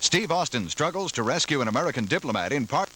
Steve Austin struggles to rescue an American diplomat in part...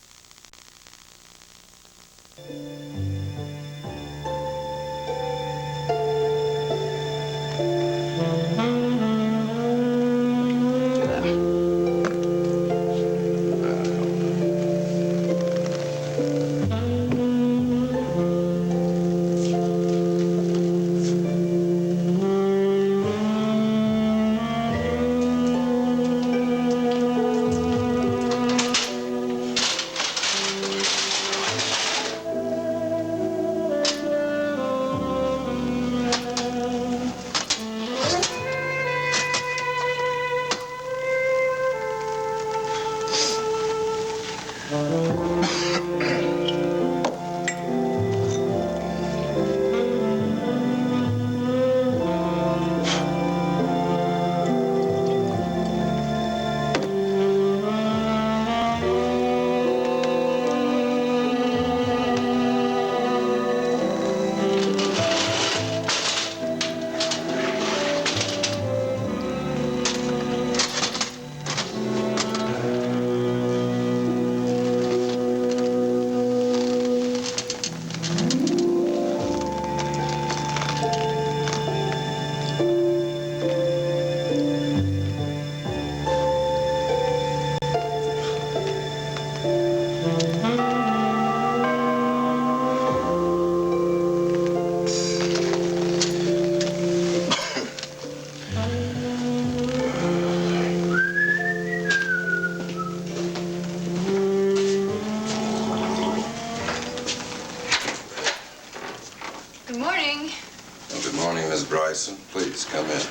Please, come in.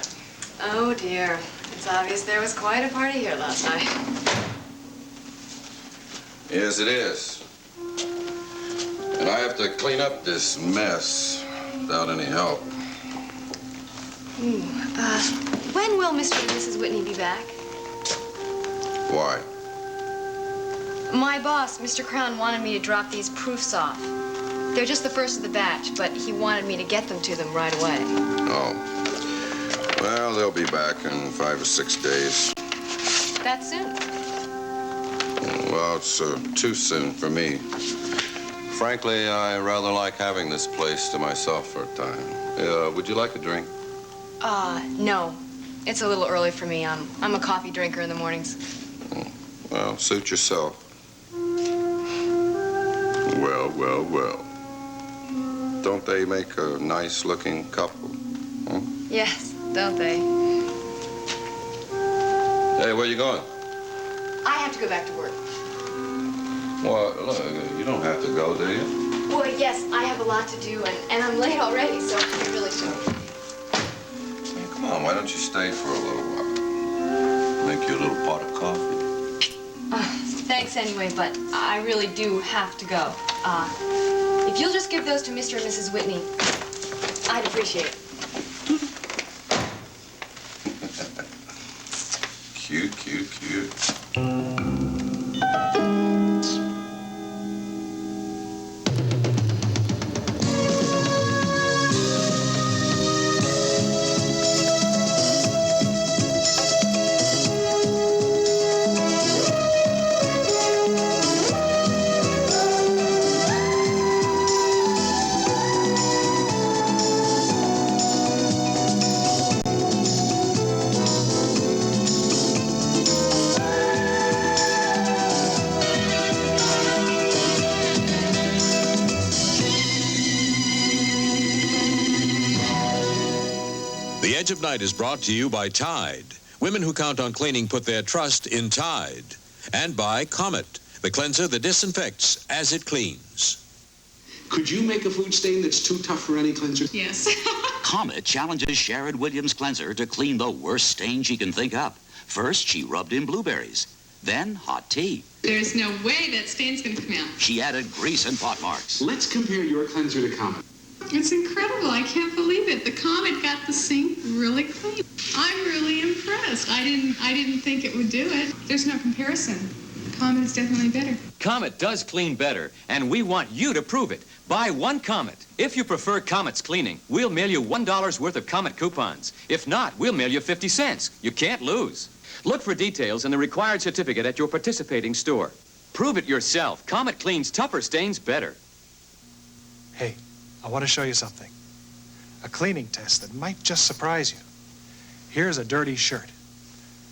Oh, dear. It's obvious there was quite a party here last night. Yes, it is. And I have to clean up this mess without any help. Ooh, when will Mr. and Mrs. Whitney be back? Why? My boss, Mr. Crown, wanted me to drop these proofs off. They're just the first of the batch, but he wanted me to get them to them right away. Oh. Well, they'll be back in 5 or 6 days. That soon? Well, it's too soon for me. Frankly, I rather like having this place to myself for a time. Would you like a drink? No. It's a little early for me. I'm a coffee drinker in the mornings. Well, suit yourself. Well. Don't they make a nice-looking couple? Huh? Yes, don't they? Hey, where you going? I have to go back to work. Well, look, you don't have to go, do you? Well, yes, I have a lot to do, and I'm late already, so I really should. Hey, come on, why don't you stay for a little while? Make you a little pot of coffee. Thanks anyway, but I really do have to go. If you'll just give those to Mr. and Mrs. Whitney, I'd appreciate it. Cute. The Edge of Night is brought to you by Tide. Women who count on cleaning put their trust in Tide. And by Comet, the cleanser that disinfects as it cleans. Could you make a food stain that's too tough for any cleanser? Yes. Comet challenges Sherrod Williams' cleanser to clean the worst stain she can think up. First, she rubbed in blueberries. Then, hot tea. There's no way that stain's gonna come out. She added grease and pot marks. Let's compare your cleanser to Comet. It's incredible. I can't believe it. The Comet got the sink really clean. I'm really impressed. I didn't think it would do it. There's no comparison. Comet is definitely better. Comet does clean better, and we want you to prove it. Buy one Comet. If you prefer Comet's cleaning, we'll mail you $1 worth of Comet coupons. If not, we'll mail you 50 cents. You can't lose. Look for details in the required certificate at your participating store. Prove it yourself. Comet cleans tougher stains better. Hey, I want to show you something. A cleaning test that might just surprise you. Here's a dirty shirt.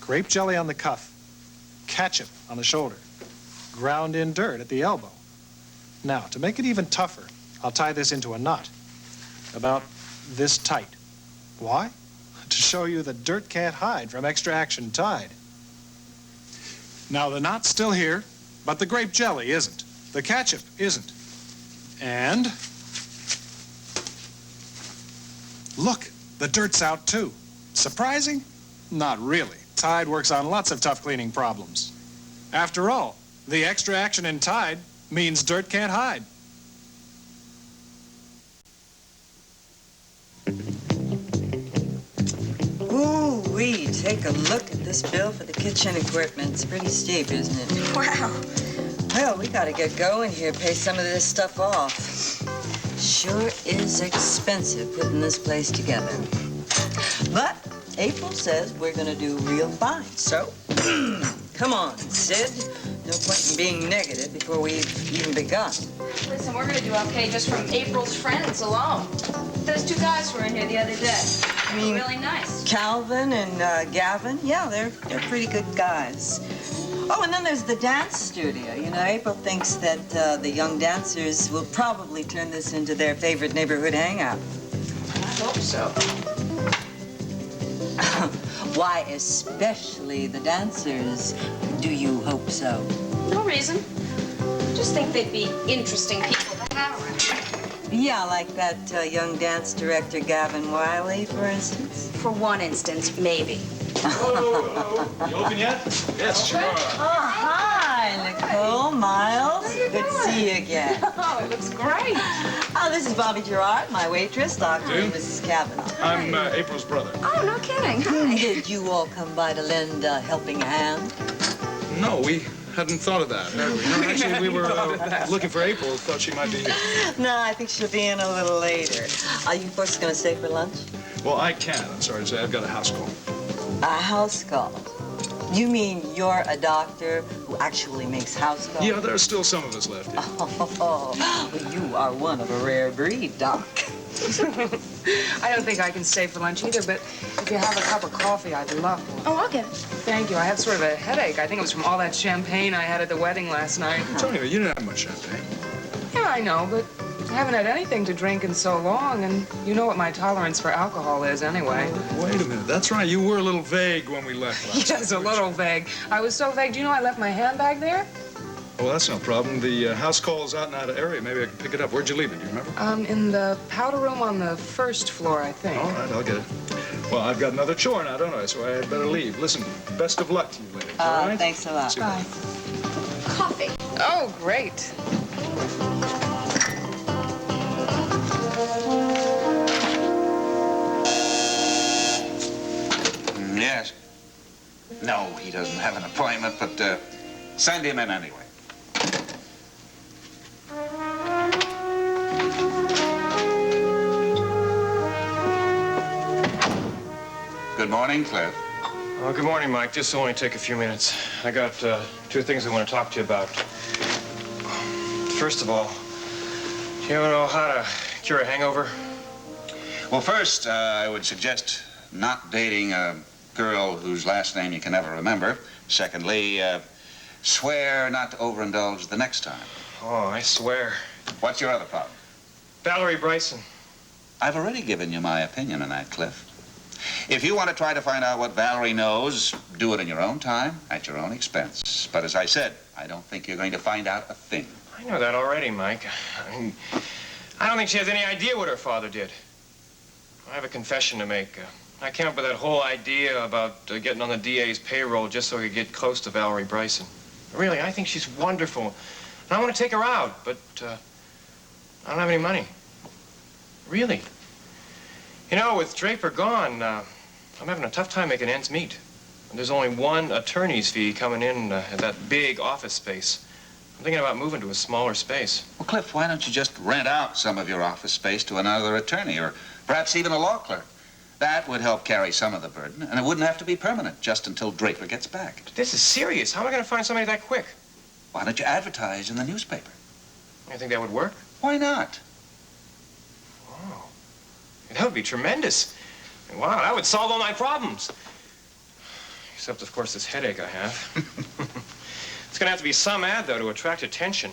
Grape jelly on the cuff. Ketchup on the shoulder. Ground in dirt at the elbow. Now, to make it even tougher, I'll tie this into a knot. About this tight. Why? To show you that dirt can't hide from extra action Tide. Now, the knot's still here, but the grape jelly isn't. The ketchup isn't. And look, the dirt's out too. Surprising? Not really. Tide works on lots of tough cleaning problems. After all, the extra action in Tide means dirt can't hide. Ooh-wee, take a look at this bill for the kitchen equipment. It's pretty steep, isn't it? Wow. Well, we gotta get going here, pay some of this stuff off. Sure is expensive putting this place together. But April says we're gonna do real fine, so come on, Sid. No point in being negative before we've even begun. Listen, we're gonna do okay just from April's friends alone. Those two guys were in here the other day. I mean, really nice. Calvin and Gavin, yeah, they're pretty good guys. Oh, and then there's the dance studio. You know, April thinks that the young dancers will probably turn this into their favorite neighborhood hangout. I hope so. Why, especially the dancers, do you hope so? No reason. Just think they'd be interesting people to have around. Yeah, like that young dance director, Gavin Wiley, for instance. For one instance, maybe. You open yet? Yes, sure. Oh, hi, Nicole, Miles. Good to see you again. Oh, it looks great. Oh, this is Bobby Gerard, my waitress, Dr. and Mrs. Kavanaugh. I'm April's brother. Oh, no kidding. Hi. Did you all come by to lend a helping hand? No, we hadn't thought of that. No, actually, we were looking for April. Thought she might be here. No, I think she'll be in a little later. Are you folks going to stay for lunch? Well, I can't. I'm sorry to say. I've got a house call. A house call? You mean you're a doctor who actually makes house calls? Yeah, there are still some of us left. Yeah. Oh, you are one of a rare breed, Doc. I don't think I can stay for lunch either, but if you have a cup of coffee, I'd love one. Oh, I'll get it. Thank you. I have sort of a headache. I think it was from all that champagne I had at the wedding last night. Tony, you didn't have much champagne. Yeah, I know, but I haven't had anything to drink in so long, and you know what my tolerance for alcohol is anyway. Wait a minute. That's right. You were a little vague when we left last Yes, night. a little vague. I was so vague. Do you know I left my handbag there? Well, that's no problem. The house call is out in that area. Maybe I can pick it up. Where'd you leave it? Do you remember? In the powder room on the first floor, I think. All right, I'll get it. Well, I've got another chore now, don't I? So I had better leave. Listen, best of luck to you ladies, all right? Thanks a lot. Bye. Coffee. Oh, great. Yes. No, he doesn't have an appointment, but send him in anyway. Good morning, Cliff. Oh, good morning, Mike. This will only take a few minutes. I got two things I want to talk to you about. First of all, do you know how to cure a hangover? Well, first, I would suggest not dating a girl whose last name you can never remember. Secondly, swear not to overindulge the next time. Oh, I swear. What's your other problem? Valerie Bryson. I've already given you my opinion on that, Cliff. If you want to try to find out what Valerie knows, do it in your own time, at your own expense. But as I said, I don't think you're going to find out a thing. I know that already, Mike. I don't think she has any idea what her father did. I have a confession to make. I came up with that whole idea about getting on the DA's payroll just so I could get close to Valerie Bryson. Really, I think she's wonderful. And I want to take her out, but I don't have any money. Really. You know, with Draper gone, I'm having a tough time making ends meet. And there's only one attorney's fee coming in at that big office space. I'm thinking about moving to a smaller space. Well, Cliff, why don't you just rent out some of your office space to another attorney or perhaps even a law clerk? That would help carry some of the burden, and it wouldn't have to be permanent, just until Draper gets back. This is serious. How am I going to find somebody that quick? Why don't you advertise in the newspaper? You think that would work? Why not? Oh, that would be tremendous. Wow, that would solve all my problems. Except, of course, this headache I have. It's going to have to be some ad, though, to attract attention.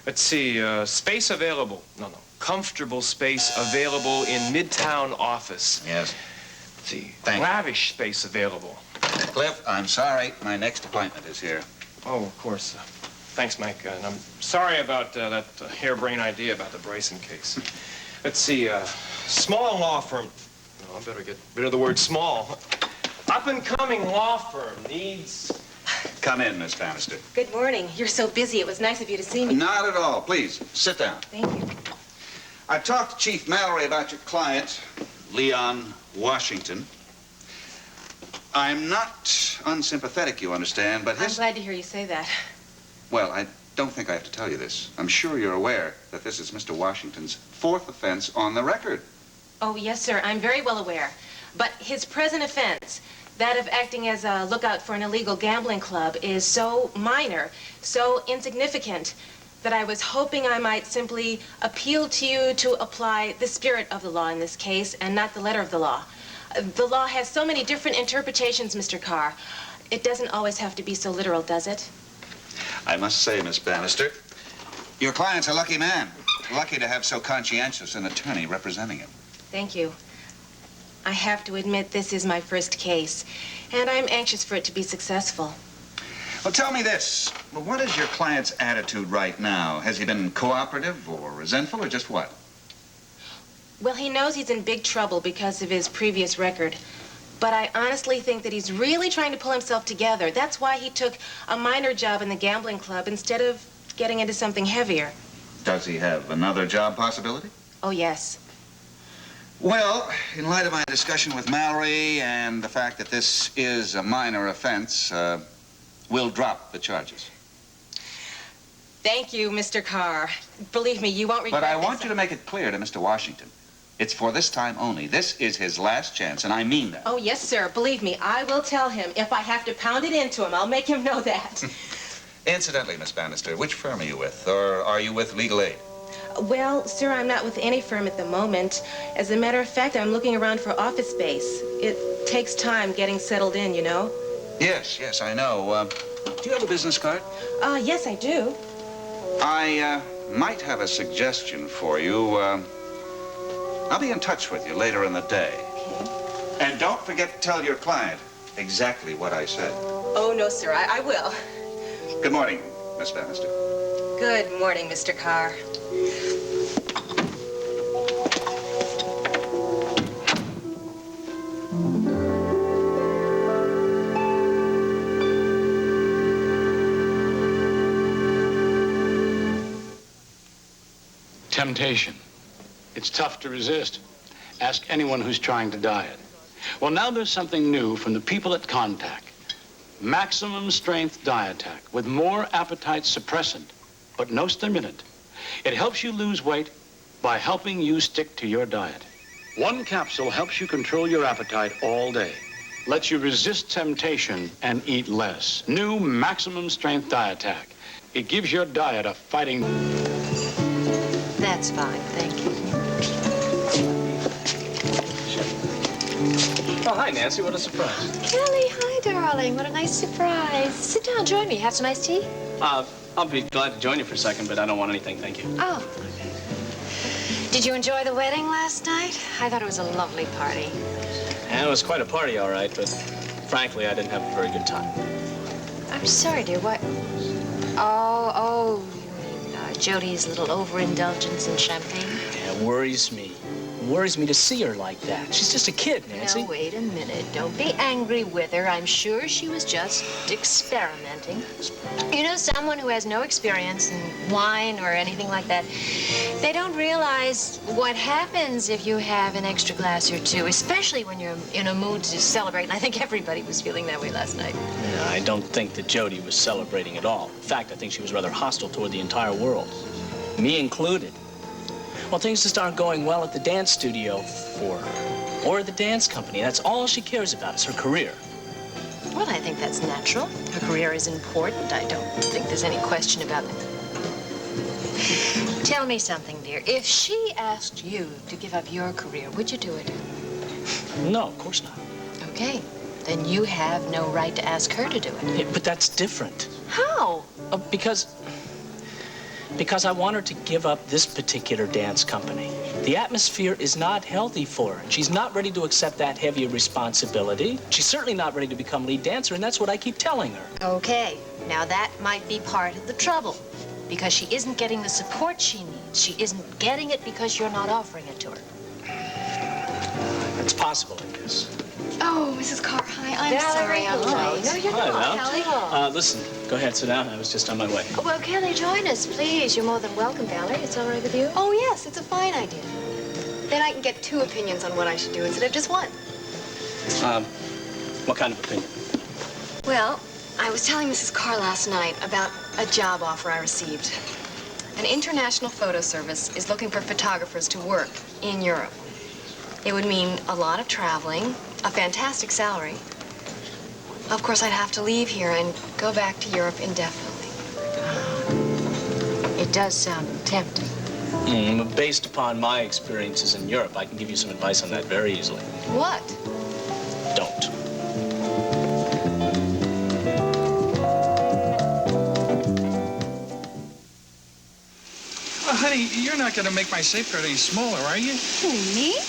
Let's see, space available. No. Comfortable space available in Midtown office. Yes. Let's see, Thank you. lavish space available. Cliff, I'm sorry. My next appointment is here. Oh, of course. Thanks, Mike. And I'm sorry about that harebrained idea about the Bryson case. Let's see, small law firm. No, I better get rid of the word small. Up-and-coming law firm needs... Come in, Miss Bannister. Good morning. You're so busy. It was nice of you to see me. Not at all. Please, sit down. Thank you. I've talked to Chief Mallory about your client, Leon Washington. I'm not unsympathetic, you understand, but I'm glad to hear you say that. Well, I don't think I have to tell you this. I'm sure you're aware that this is Mr. Washington's 4th offense on the record. Oh, yes, sir. I'm very well aware. But his present offense, that of acting as a lookout for an illegal gambling club, is so minor, so insignificant, that I was hoping I might simply appeal to you to apply the spirit of the law in this case and not the letter of the law. The law has so many different interpretations, Mr. Carr. It doesn't always have to be so literal, does it? I must say, Miss Bannister, your client's a lucky man. Lucky to have so conscientious an attorney representing him. Thank you. I have to admit this is my first case, and I'm anxious for it to be successful. Well, tell me this. Well, what is your client's attitude right now? Has he been cooperative or resentful or just what? Well, he knows he's in big trouble because of his previous record. But I honestly think that he's really trying to pull himself together. That's why he took a minor job in the gambling club instead of getting into something heavier. Does he have another job possibility? Oh, yes. Well, in light of my discussion with Mallory and the fact that this is a minor offense, we'll drop the charges. Thank you, Mr. Carr. Believe me, you won't regret But I this. want you to make it clear to Mr. Washington. It's for this time only. This is his last chance, and I mean that. Oh, yes, sir. Believe me, I will tell him. If I have to pound it into him, I'll make him know that. Incidentally, Miss Bannister, which firm are you with? Or are you with Legal Aid? Well, sir, I'm not with any firm at the moment. As a matter of fact, I'm looking around for office space. It takes time getting settled in, you know. Yes, I know. Do you have a business card? Yes, I do. I might have a suggestion for you. I'll be in touch with you later in the day. Okay. And don't forget to tell your client exactly what I said. Oh, no, sir, I will. Good morning, Miss Bannister. Good morning, Mr. Carr. Temptation. It's tough to resist. Ask anyone who's trying to diet. Well, now there's something new from the people at Contact. Maximum strength Dietac with more appetite suppressant, but no stimulant. It helps you lose weight by helping you stick to your diet. One capsule helps you control your appetite all day. Lets you resist temptation and eat less. New maximum strength Dietac. It gives your diet a fighting... That's fine, thank you. Oh, hi, Nancy. What a surprise. Kelly, hi, darling. What a nice surprise. Sit down, join me. Have some iced tea? I'll be glad to join you for a second, but I don't want anything, thank you. Oh. Did you enjoy the wedding last night? I thought it was a lovely party. Yeah, it was quite a party, all right, but frankly, I didn't have a very good time. I'm sorry, dear. What? Oh, you mean Jody's little overindulgence in champagne? Yeah, it worries me. It worries me to see her like that. She's just a kid, Nancy. Now, wait a minute. Don't be angry with her. I'm sure she was just experimenting. You know, someone who has no experience in wine or anything like that, they don't realize what happens if you have an extra glass or two, especially when you're in a mood to celebrate. And I think everybody was feeling that way last night. No, I don't think that Jody was celebrating at all. In fact, I think she was rather hostile toward the entire world, me included. Well, things just aren't going well at the dance studio for her. or the dance company. That's all she cares about is her career. Well, I think that's natural. Her career is important. I don't think there's any question about it. Tell me something, dear. If she asked you to give up your career, would you do it? No, of course not. Okay. Then you have no right to ask her to do it. Yeah, but that's different. How? Because I want her to give up this particular dance company. The atmosphere is not healthy for her. She's not ready to accept that heavier responsibility. She's certainly not ready to become lead dancer, and that's what I keep telling her. Okay. Now that might be part of the trouble. Because she isn't getting the support she needs. She isn't getting it because you're not offering it to her. It's possible, I guess. Oh, Mrs. Carr, hi. I'm Valerie, sorry I'm hello. late. No, you're Hi, not, Val. Kelly. Listen, go ahead, sit down. I was just on my way. Oh, well, Kelly, join us, please. You're more than welcome, Valerie. It's all right with you? Oh, yes, it's a fine idea. Then I can get 2 opinions on what I should do instead of just 1. What kind of opinion? Well, I was telling Mrs. Carr last night about a job offer I received. An international photo service is looking for photographers to work in Europe. It would mean a lot of traveling, a fantastic salary. Of course, I'd have to leave here and go back to Europe indefinitely. It does sound tempting. Based upon my experiences in Europe, I can give you some advice on that very easily. What? Don't. Well, honey, you're not going to make my safeguard any smaller, are you? Who, me?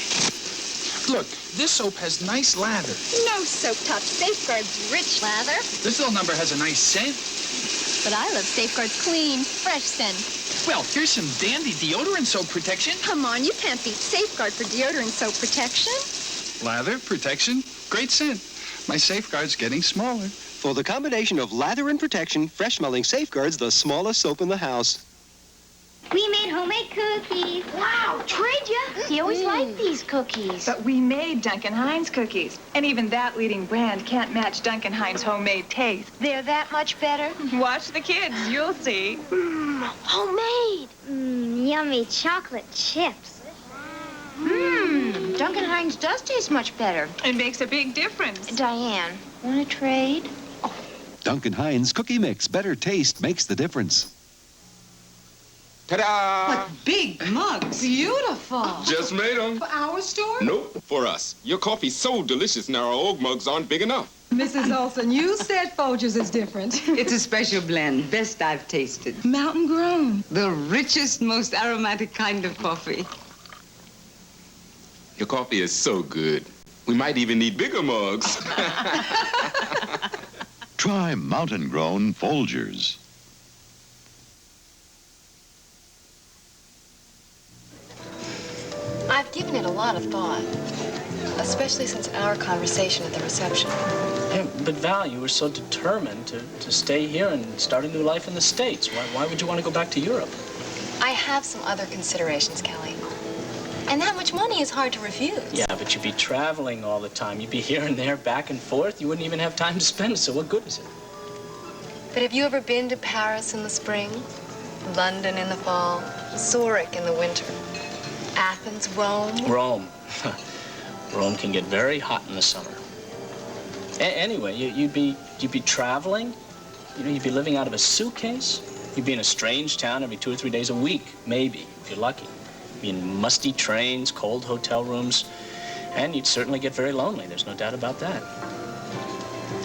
Look, this soap has nice lather. No soap top. Safeguard's rich lather. This little number has a nice scent. But I love Safeguard's clean, fresh scent. Well, here's some dandy deodorant soap protection. Come on, you can't beat Safeguard for deodorant soap protection. Lather, protection, great scent. My safeguard's getting smaller. For the combination of lather and protection, fresh-smelling Safeguard's the smallest soap in the house. We made homemade cookies. Wow, trade ya? He always liked these cookies. But we made Duncan Hines cookies. And even that leading brand can't match Duncan Hines' homemade taste. They're that much better? Watch the kids, you'll see. Homemade. Yummy chocolate chips. Duncan Hines does taste much better. It makes a big difference. Diane, want to trade? Duncan Hines Cookie Mix. Better taste makes the difference. Ta-da! What big mugs. Beautiful. Just made them. For our store? Nope, for us. Your coffee's so delicious now our old mugs aren't big enough. Mrs. Olson, you said Folgers is different. It's a special blend, best I've tasted. Mountain grown. The richest, most aromatic kind of coffee. Your coffee is so good. We might even need bigger mugs. Try Mountain Grown Folgers. I've given it a lot of thought, especially since our conversation at the reception. Yeah, but Val, you were so determined to stay here and start a new life in the States. Why would you want to go back to Europe? I have some other considerations, Kelly. And that much money is hard to refuse. Yeah, but you'd be traveling all the time. You'd be here and there, back and forth. You wouldn't even have time to spend it, so what good is it? But have you ever been to Paris in the spring, London in the fall, Zurich in the winter, Athens, Rome? Rome. Rome can get very hot in the summer. Anyway, you'd be traveling. You know, you'd be living out of a suitcase. You'd be in a strange town every 2 or 3 days a week, maybe, if you're lucky. Be in musty trains, cold hotel rooms, and you'd certainly get very lonely. There's no doubt about that.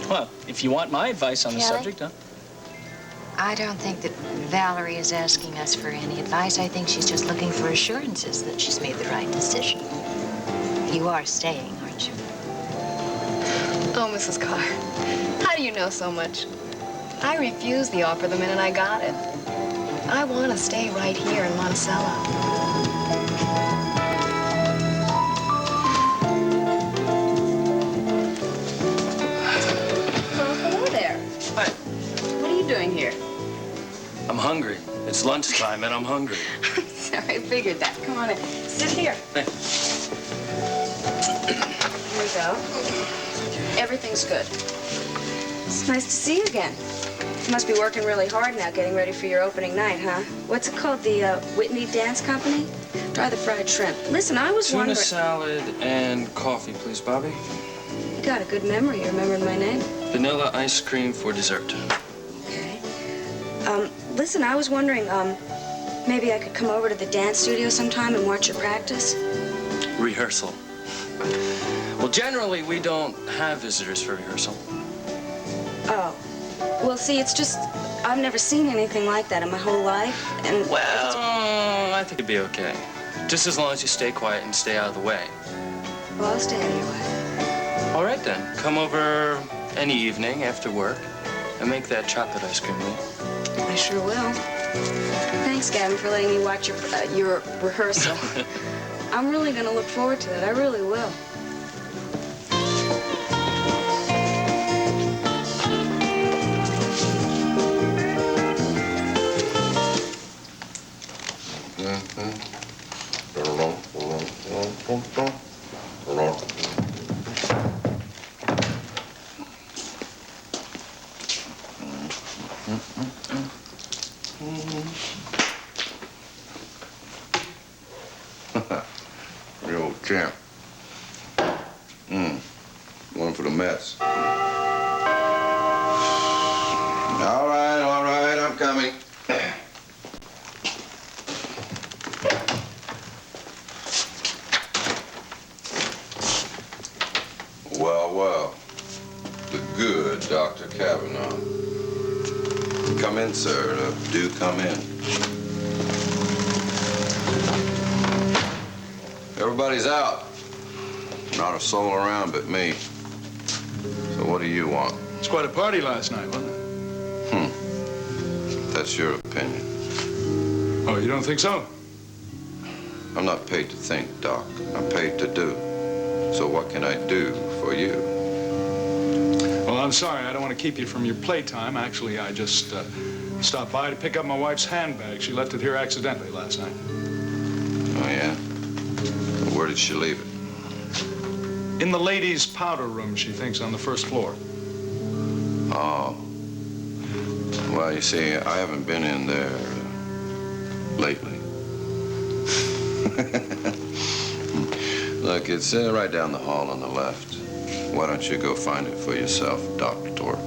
Well, if you want my advice on the Kelly? subject, huh? I don't think that Valerie is asking us for any advice. I think she's just looking for assurances that she's made the right decision. You are staying, aren't you? Oh, Mrs. Carr, how do you know so much? I refused the offer the minute I got it. I want to stay right here in Monticello. Doing here? I'm hungry. It's lunchtime and I'm hungry. Sorry, I figured that. Come on in. Sit here. Hey. Here we go. Everything's good. It's nice to see you again. You must be working really hard now, getting ready for your opening night, huh? What's it called? The Whitney Dance Company? Try the fried shrimp. Listen, I was Tuna wondering... salad and coffee, please, Bobby. You got a good memory. You remembered my name. Vanilla ice cream for dessert. Okay. Listen, I was wondering, maybe I could come over to the dance studio sometime and watch your practice? Rehearsal. Well, generally, we don't have visitors for rehearsal. Oh. Well, see, it's just, I've never seen anything like that in my whole life, and... Well, I think it'd be okay. Just as long as you stay quiet and stay out of the way. Well, I'll stay out of your way. All right, then. Come over any evening after work and make that chocolate ice cream, will you? I sure will. Thanks, Gavin, for letting me watch your rehearsal. I'm really going to look forward to it. I really will. Real champ. One for the Mets. All right, I'm coming. Well, the good Dr. Kavanaugh. Come in, sir. Do come in. Everybody's out. Not a soul around but me. So what do you want? It's quite a party last night, wasn't it? That's your opinion. Oh, you don't think so? I'm not paid to think, Doc. I'm paid to do. So what can I do for you? Well, I'm sorry. I don't want to keep you from your playtime. Actually, I just stopped by to pick up my wife's handbag. She left it here accidentally last night. Oh, yeah? Where did she leave it? In the ladies' powder room, she thinks, on the first floor. Oh. Well, you see, I haven't been in there lately. Look, it's right down the hall on the left. Why don't you go find it for yourself, Doctor?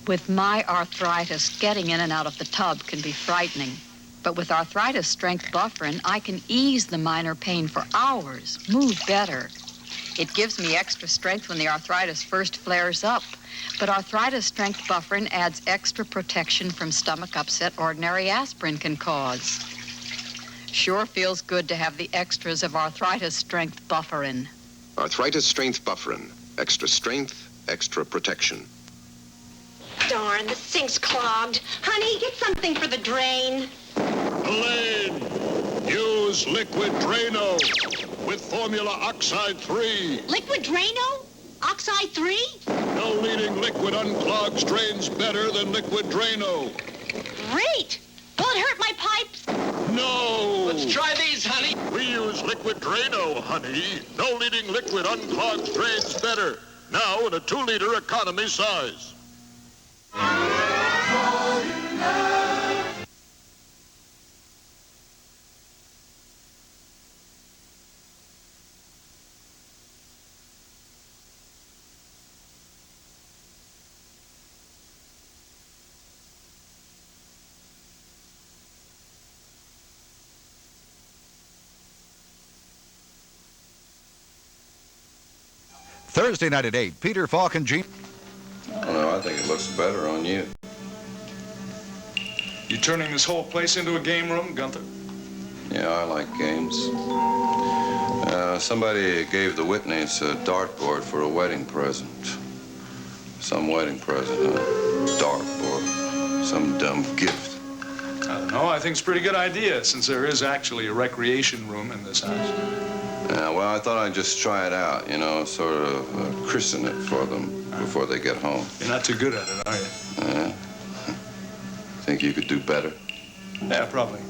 With my arthritis, getting in and out of the tub can be frightening. But with arthritis strength bufferin, I can ease the minor pain for hours, move better. It gives me extra strength when the arthritis first flares up. But arthritis strength bufferin adds extra protection from stomach upset ordinary aspirin can cause. Sure feels good to have the extras of arthritis strength bufferin. Arthritis strength bufferin. Extra strength, extra protection. Darn, the sink's clogged. Honey, get something for the drain. Elaine, use Liquid Drano with Formula Oxide 3. Liquid Drano? Oxide 3? No leading liquid unclogs drains better than Liquid Drano. Great! Will it hurt my pipes? No! Let's try these, honey. We use Liquid Drano, honey. No leading liquid unclogs drains better. Now in a 2-liter economy size. Thursday night at 8, Peter Falk and Gene. I don't know. I think it looks better on you. You turning this whole place into a game room, Gunther? Yeah, I like games. Somebody gave the Whitneys a dartboard for a wedding present. Some wedding present, huh? Dartboard. Some dumb gift. I don't know. I think it's a pretty good idea, since there is actually a recreation room in this house. Well, I thought I'd just try it out, you know, sort of christen it for them before they get home. You're not too good at it, are you? Think you could do better? Yeah, probably.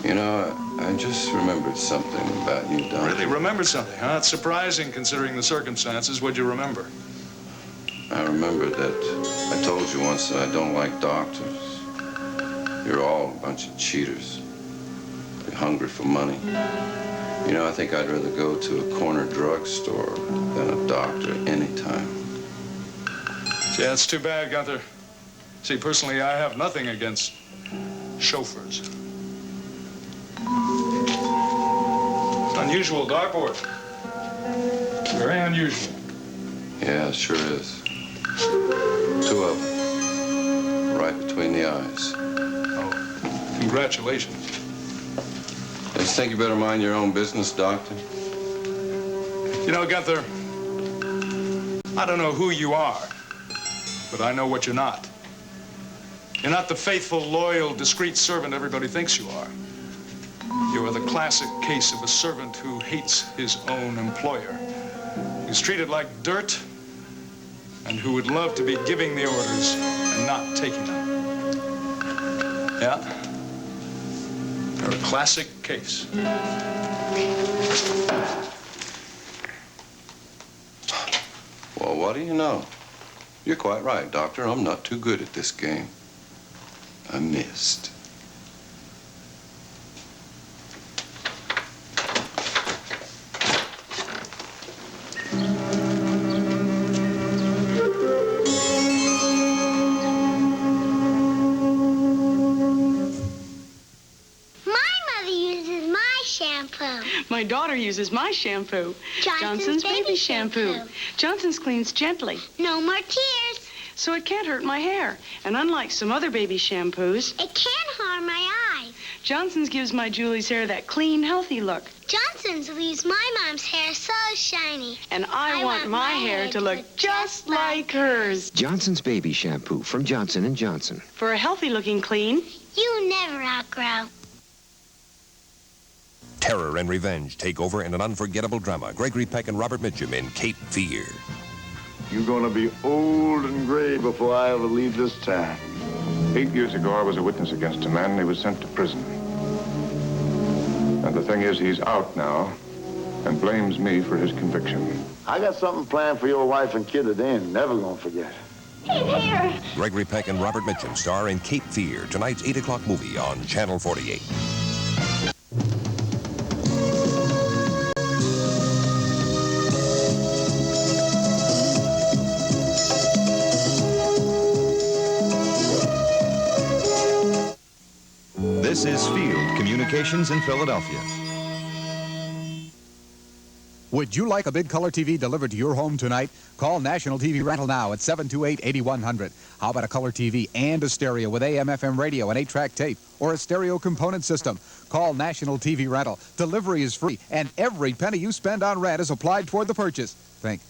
You know, I just remembered something about you, Doc. Really remembered something, huh? It's surprising considering the circumstances. What'd you remember? I remembered that I told you once that I don't like doctors. You're all a bunch of cheaters. You're hungry for money. You know, I think I'd rather go to a corner drugstore than a doctor anytime. Yeah, it's too bad, Gunther. See, personally, I have nothing against chauffeurs. It's unusual, dartboard. Very unusual. Yeah, it sure is. 2 of them. Right between the eyes. Oh, congratulations. I just think you better mind your own business, Doctor. You know, Gunther, I don't know who you are, but I know what you're not. You're not the faithful, loyal, discreet servant everybody thinks you are. You are the classic case of a servant who hates his own employer, who's treated like dirt, and who would love to be giving the orders and not taking them. Yeah? You're a classic case. Well, what do you know? You're quite right, Doctor. I'm not too good at this game. I missed. My daughter uses my shampoo. Johnson's baby shampoo. Johnson's cleans gently. No more tears. So it can't hurt my hair. And unlike some other baby shampoos, it can't harm my eyes. Johnson's gives my Julie's hair that clean, healthy look. Johnson's leaves my mom's hair so shiny. And I want my hair to look just like hers. Johnson's baby shampoo from Johnson & Johnson. For a healthy-looking clean, you never outgrow. Terror and revenge take over in an unforgettable drama. Gregory Peck and Robert Mitchum in Cape Fear. You're gonna be old and gray before I ever leave this town. 8 years ago, I was a witness against a man and he was sent to prison. And the thing is, he's out now and blames me for his conviction. I got something planned for your wife and kid that they ain't never gonna forget. He's here. Gregory Peck and Robert Mitchum star in Cape Fear, tonight's 8 o'clock movie on Channel 48. This is Field Communications in Philadelphia. Would you like a big color TV delivered to your home tonight? Call National TV Rental now at 728-8100. How about a color TV and a stereo with AM/FM radio and 8-track tape or a stereo component system? Call National TV Rental. Delivery is free and every penny you spend on rent is applied toward the purchase. Think,